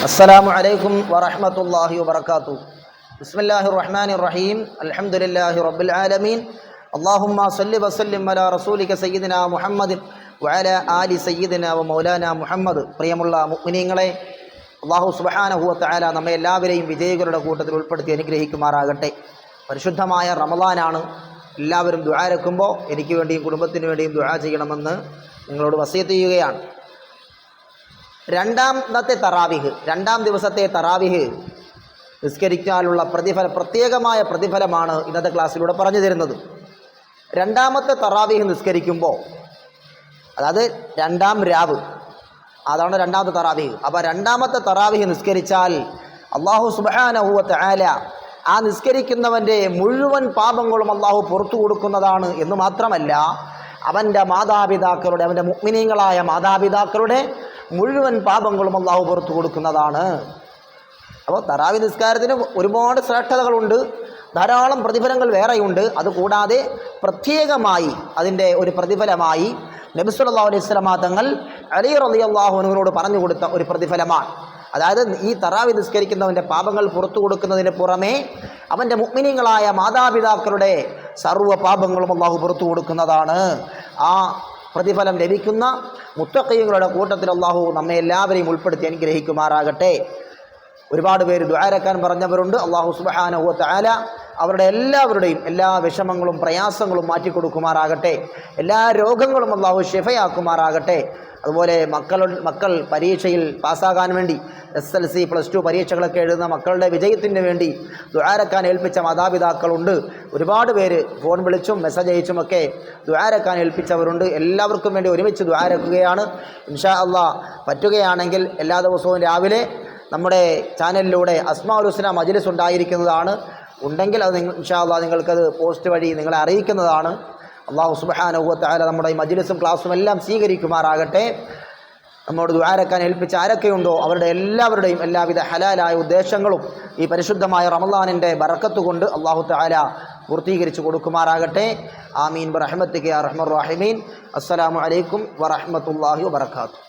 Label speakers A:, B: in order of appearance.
A: السلام عليكم ورحمة الله وبركاته. بسم الله الرحمن الرحيم. الحمد لله رب العالمين. اللهم صل وسلم على رسولك سيدنا محمد وعلى آل سيدنا ومولانا മുഹമ്മദ്. പ്രിയമുള്ള മുഅ്മിനീങ്ങളെ, അല്ലാഹു സുബ്ഹാനഹു വ തആല നമ്മെ എല്ലാവരെയും വിജയികളുടെ കൂട്ടത്തിൽ ഉൾപ്പെടുത്തി അനുഗ്രഹിക്കുമാറാകട്ടെ. പരിശുദ്ധമായ റമളാനാണ്. എല്ലാവരും ദുആ രക്കുമ്പോൾ എനിക്ക് വേണ്ടിയും കുടുംബത്തിന് വേണ്ടിയും ദുആ ചെയ്യണമെന്ന് നിങ്ങളോട് വസിയത്ത് ചെയ്യുകയാണ്. രണ്ടാം ദിവസത്തെ തറാവിഹ് നിസ്കരിക്കാനുള്ള പ്രത്യേകമായ പ്രതിഫലമാണ് ഇന്നത്തെ ക്ലാസ്സിലൂടെ പറഞ്ഞു തരുന്നത്. രണ്ടാമത്തെ തറാവിഹ് നിസ്കരിക്കുമ്പോൾ, അതായത് രണ്ടാം രാവ്, അതാണ് രണ്ടാമത്തെ തറാവിഹ്. അപ്പോൾ രണ്ടാമത്തെ തറാവിഹ് നിസ്കരിച്ചാൽ അല്ലാഹു സുബ്ഹാനഹു വ തആല ആ നിസ്കരിക്കുന്നവൻ്റെ മുഴുവൻ പാപങ്ങളും അല്ലാഹു പുറത്തു കൊടുക്കുന്നതാണ് എന്ന് മാത്രമല്ല, അവൻ്റെ മാതാപിതാക്കളുടെ, അവൻ്റെ മുഅ്മിനീങ്ങളായ മാതാപിതാക്കളുടെ മുഴുവൻ പാപങ്ങളും അല്ലാഹു പുറത്തു കൊടുക്കുന്നതാണ്. അപ്പോൾ തറാവി നിസ്കാരത്തിന് ഒരുപാട് ശ്രേഷ്ഠതകളുണ്ട്, ധാരാളം പ്രതിഫലങ്ങൾ വേറെയുണ്ട്. അതുകൂടാതെ പ്രത്യേകമായി അതിൻ്റെ ഒരു പ്രതിഫലമായി നബി സല്ലല്ലാഹു അലൈഹി വസല്ലം തങ്ങൾ അലി റളിയല്ലാഹു അൻഹുവിനോട് പറഞ്ഞു കൊടുത്ത ഒരു പ്രതിഫലമാണ്. അതായത് ഈ തറാവി നിസ്കരിക്കുന്നവൻ്റെ പാപങ്ങൾ പുറത്തു കൊടുക്കുന്നതിന് പുറമെ അവൻ്റെ മുഅ്മിനീങ്ങളായ മാതാപിതാക്കളുടെ സർവ്വ പാപങ്ങളും അല്ലാഹു പുറത്തു കൊടുക്കുന്നതാണ്. ആ പ്രതിഫലം ലഭിക്കുന്ന മുത്തഖീങ്ങളുടെ കൂട്ടത്തിൽ അല്ലാഹു നമ്മെ എല്ലാവരെയും ഉൾപ്പെടുത്തി അനുഗ്രഹിക്കുമാറാകട്ടെ. ഒരുപാട് പേര് ദുആ രക്കാൻ പറഞ്ഞവരുണ്ട്. അല്ലാഹു സുബ്ഹാനഹു വ തആല അവരുടെ എല്ലാവരുടെയും എല്ലാ വിഷമങ്ങളും പ്രയാസങ്ങളും മാറ്റിക്കൊടുക്കുമാറാകട്ടെ. എല്ലാ രോഗങ്ങളും അല്ലാഹു ശിഫയാക്കുമാറാകട്ടെ. അതുപോലെ മക്കൾ പരീക്ഷയിൽ പാസ്സാകാൻ വേണ്ടി SLC +2 പരീക്ഷകളൊക്കെ എഴുതുന്ന മക്കളുടെ വിജയത്തിന് വേണ്ടി ദുആ രക്കാൻ ഏൽപ്പിച്ച മാതാപിതാക്കളുണ്ട്. ഒരുപാട് പേര് ഫോൺ വിളിച്ചും മെസ്സേജ് അയച്ചുമൊക്കെ ദുആ രക്കാൻ ഏൽപ്പിച്ചവരുണ്ട്. എല്ലാവർക്കും വേണ്ടി ഒരുമിച്ച് ദുആ രക്കുകയാണ്. ഇൻഷാ അല്ലാഹ് പറ്റുകയാണെങ്കിൽ എല്ലാ ദിവസവും രാവിലെ നമ്മുടെ ചാനലിലൂടെ അസ്മാഉൽ ഹുസ്ന മജ്ലിസ് ഉണ്ടായിരിക്കുന്നതാണ്. ഉണ്ടെങ്കിൽ അത് ഇൻഷാ അല്ലാഹ് നിങ്ങൾക്കത് പോസ്റ്റ് വഴി നിങ്ങളെ അറിയിക്കുന്നതാണ്. അല്ലാഹു സുബ്ഹാനഹു വ തആല നമ്മുടെ ഈ മജ്ലിസും ക്ലാസ്സും എല്ലാം സ്വീകരിക്കുമാറാകട്ടെ. നമ്മോട് ദുആ രക്കാൻ ഏൽപ്പിച്ച ആരൊക്കെയുണ്ടോ അവരുടെ എല്ലാവരുടെയും എല്ലാവിധ ഹലാലായ ഉദ്ദേശങ്ങളും ഈ പരിശുദ്ധമായ റമളാനിൻ്റെ ബറക്കത്ത് കൊണ്ട് അല്ലാഹു തആല പൂർത്തീകരിച്ചു കൊടുക്കുമാറാകട്ടെ. ആമീൻ ബിറഹ്മതിക യാ അർഹമർ റഹീമീൻ. അസ്സലാമു അലൈക്കും വറഹ്മത്തുള്ളാഹി വബറകാതുഹു.